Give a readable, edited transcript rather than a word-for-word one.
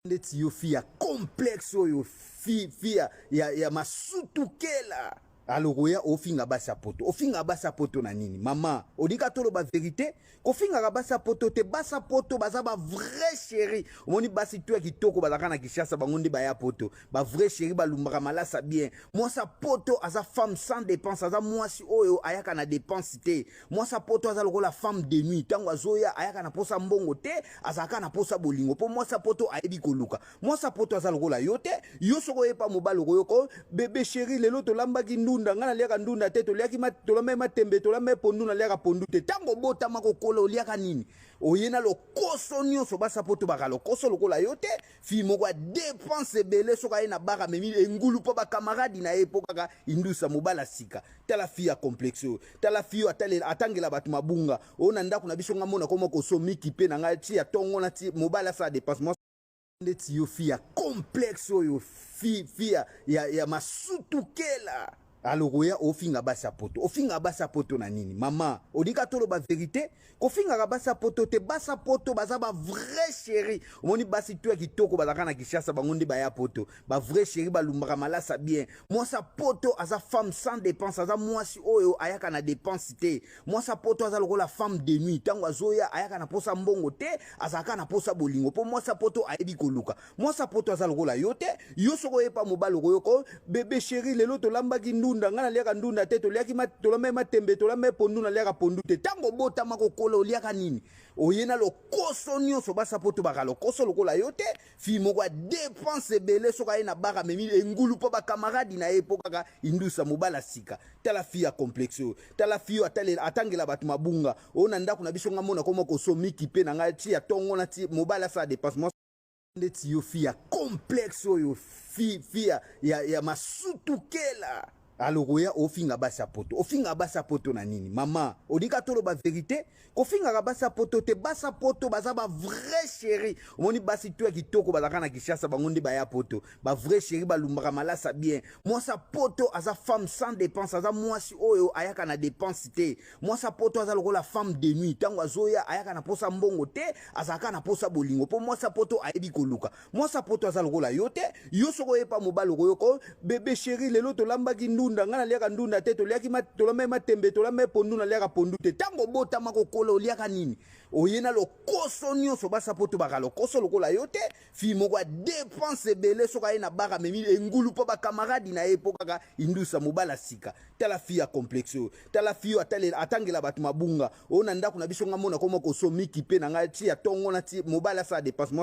ndeti yo fi ya complexe oyo fi ya masutukela aloko ya ofinga basa poto ofinga basa poto na nini mama odika tolo ba vérité kofinga basa poto te basa poto baza ba vrai chéri omoni basi tu kitoko bazaka na kishasa bangondi ba ya poto ba vrai chéri balumbaka malasa bien moi sa poto aza femme sans dépense aza mwasi oyo ayaka na dépense te moi sa poto aza lokola femme de nuit tango azoya ayaka na posa mbongo te azaka na posa bolingo po moi sa poto ayebi koluka moi sa poto aza lokola yo te yo soko yepa mobalo koyoko bébé chéri lelo to lambaki ndunda ngana liaka ndunda te to liaki tolame matembe tolame pondu na liaka pondu te tango bota makokola oliaka nini oyena lokoso nyonso basa poto baka lokoso lokola yo te fi moko dépense ebele soka ye na baka memi engulu po bakamaradi na ye po kaka indusa mobala sika tala fi ya complexe oyo tala fi yo atangela bato mabunga oyo na ndako na biso nga mona komo kosomiki mpe na ngai ti ya tongo na ti mobala sa dépense ndeti yo fi ya complexe oyo fi ya masutukela aloko ya ofinga basa poto na nini mama odika tolo ba vérité kofinga basa poto te basa poto baza ba vrai chéri omoni basi tu kitoko bazaka na kishasa bangondi ba ya poto ba vrai chéri balumbaka malasa bien moi sa poto aza femme sans dépense aza mwasi oyo ayaka na dépense te moi sa poto aza lokola femme de nuit tango azoya ayaka na posa mbongo te azaka na posa bolingo po moi sa poto ayebi koluka moi sa poto aza lokola yo te yo soko yepa mobalo koyoko bébé chéri lelo to lambaki ndunda ngana liaka ndunda te to liaki tolame matembe tolame pondu na liaka pondu te tango bota makokola oliaka nini oyena lokoso nyonso basa poto baka lokoso lokola yo te fi moko dépense ebele soka ye na baka memi engulu po bakamaradi na ye po kaka indusa mobala sika tala fi ya complexe oyo tala fi yo atangela bato mabunga oyo na ndako na biso nga mona komo kosomiki mpe na ngai ti ya tongo na ti mobala sa dépense ndeti yo fi ya complexe oyo fi ya masutukela aloko ya ofinga basa poto na nini mama odika tolo ba vérité kofinga basa poto te basa poto baza ba vrai chéri omoni basi tu kitoko bazaka na kishasa bangondi ba ya poto ba vrai chéri balumbaka malasa bien moi sa poto aza femme sans dépense aza mwasi oyo ayaka na dépense te moi sa poto aza lokola femme de nuit tango azoya ayaka na posa mbongo te azaka na posa bolingo po moi sa poto ayebi koluka moi sa poto aza lokola yo te yo soko yepa mobalo koyoko bébé chéri lelo to lambaki ndunda ngana liaka ndunda te to liaki tolame matembe tolame pondu na liaka pondu te tango bota makokola oliaka nini oyena lokoso nyonso basa poto baka lokoso lokola yo te fi moko dépense ebele soka ye na baka memi engulu po bakamaradi na ye po kaka indusa mobala sika tala fi ya complexe oyo tala fi yo atangela bato mabunga oyo na ndako na biso nga mona komo kosomiki mpe na ngai ti ya tongo na ti mobala sa dépense